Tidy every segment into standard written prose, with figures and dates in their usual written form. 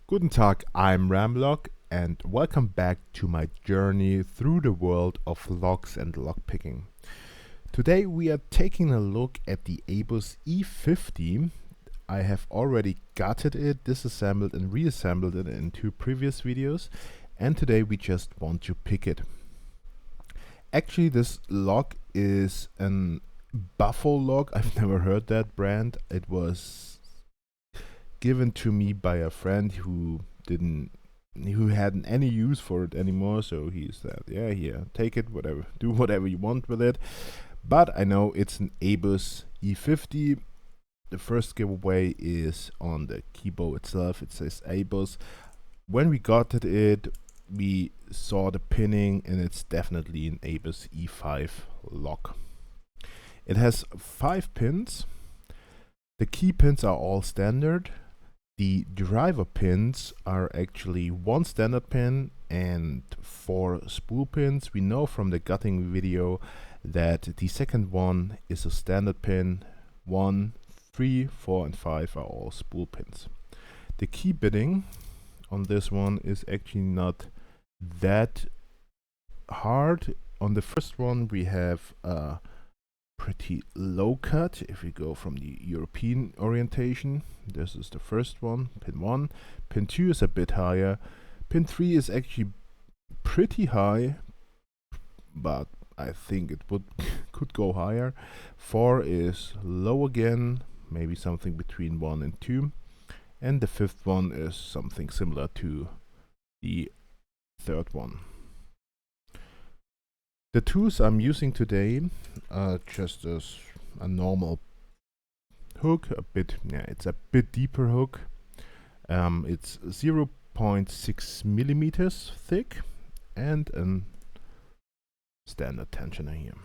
Guten Tag, I'm Ramlock, and welcome back to my journey through the world of locks and lockpicking. Today we are taking a look at the ABUS E50. I have already gutted it, disassembled and reassembled it in two previous videos, and today we just want to pick it. Actually, this lock is an Buffalo lock. I've never heard that brand. It was given to me by a friend who hadn't any use for it anymore, so he said, yeah, here, take it, whatever, do whatever you want with it. But I know it's an ABUS E50. The first giveaway is on the keyboard itself. It says ABUS. When we got it, we saw the pinning, and it's definitely an ABUS E5 lock. It has 5 pins. The key pins are all standard. The driver pins are actually 1 standard pin and 4 spool pins. We know from the gutting video that the second one is a standard pin. 1, 3, 4 and 5 are all spool pins. The key bitting on this one is actually not that hard. On the first one we have a pretty low cut. If we go from the European orientation, this is the first one, pin 1. Pin 2 is a bit higher. Pin 3 is actually pretty high, but I think it could go higher. 4 is low again, maybe something between 1 and 2. And the 5th one is something similar to the 3rd one. The tools I'm using today are just as a normal hook, it's a bit deeper hook. It's 0.6 millimeters thick and a standard tensioner here.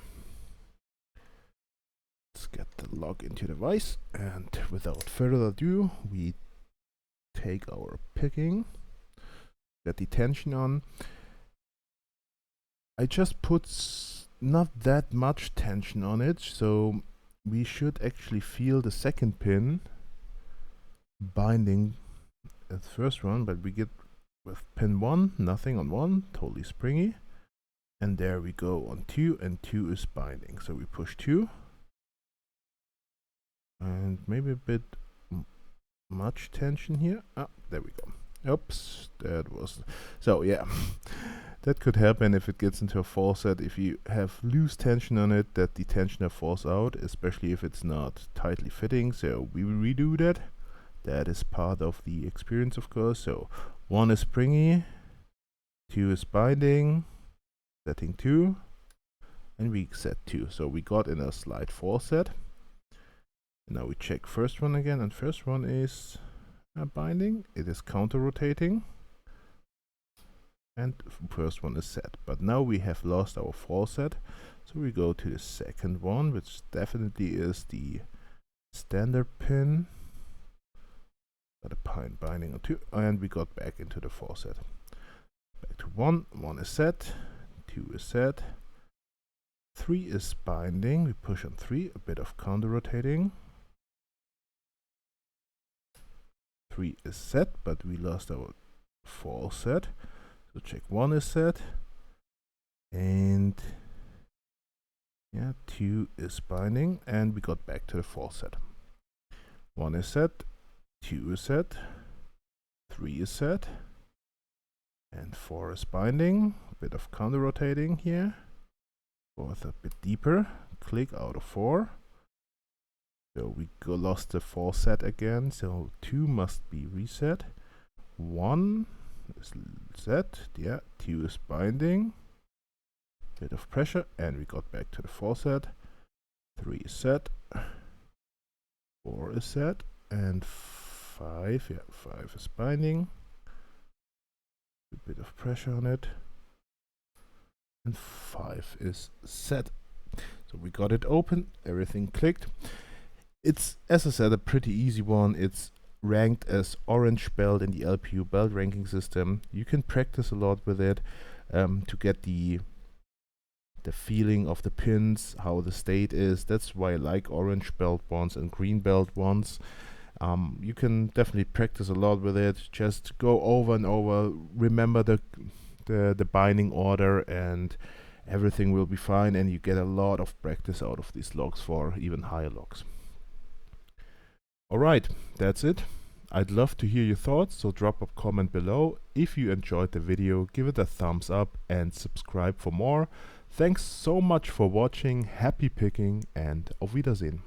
Let's get the lock into the vise, and without further ado, we take our picking, get the tension on. I just put not that much tension on it, so we should actually feel the second pin binding at the first one, but we get with pin 1, nothing on 1, totally springy. And there we go on 2, and 2 is binding. So we push 2. And maybe a bit much tension here. Ah, there we go. Oops, that was... So yeah. That could happen if it gets into a faucet. If you have loose tension on it, that the tensioner falls out, especially if it's not tightly fitting. So we will redo that. That is part of the experience, of course. So 1 is springy, 2 is binding, setting 2, and we set 2. So we got in a slide faucet. And now we check first one again, and first one is binding. It is counter rotating. And first one is set, but now we have lost our faucet, so we go to the second one, which definitely is the standard pin, got a pin binding on 2, and we got back into the faucet. Back to 1 is set, 2 is set, 3 is binding, we push on 3, a bit of counter rotating. 3 is set, but we lost our faucet. So check 1 is set, and yeah, 2 is binding, and we got back to the faucet. 1 is set, 2 is set, 3 is set, and 4 is binding. A bit of counter rotating here. 4th a bit deeper. Click out of 4. So we lost the faucet again. So 2 must be reset. 1 is set, yeah, 2 is binding, bit of pressure, and we got back to the faucet. 3 is set, 4 is set, and 5, yeah, 5 is binding, a bit of pressure on it, and 5 is set. So we got it open, everything clicked. It's, as I said, a pretty easy one. It's ranked as orange belt in the LPU belt ranking system. You can practice a lot with it to get the feeling of the pins, how the state is. That's why I like orange belt ones and green belt ones. You can definitely practice a lot with it. Just go over and over, remember the binding order, and everything will be fine, and you get a lot of practice out of these logs for even higher logs. Alright, that's it. I'd love to hear your thoughts, so drop a comment below. If you enjoyed the video, give it a thumbs up and subscribe for more. Thanks so much for watching, happy picking, and auf Wiedersehen.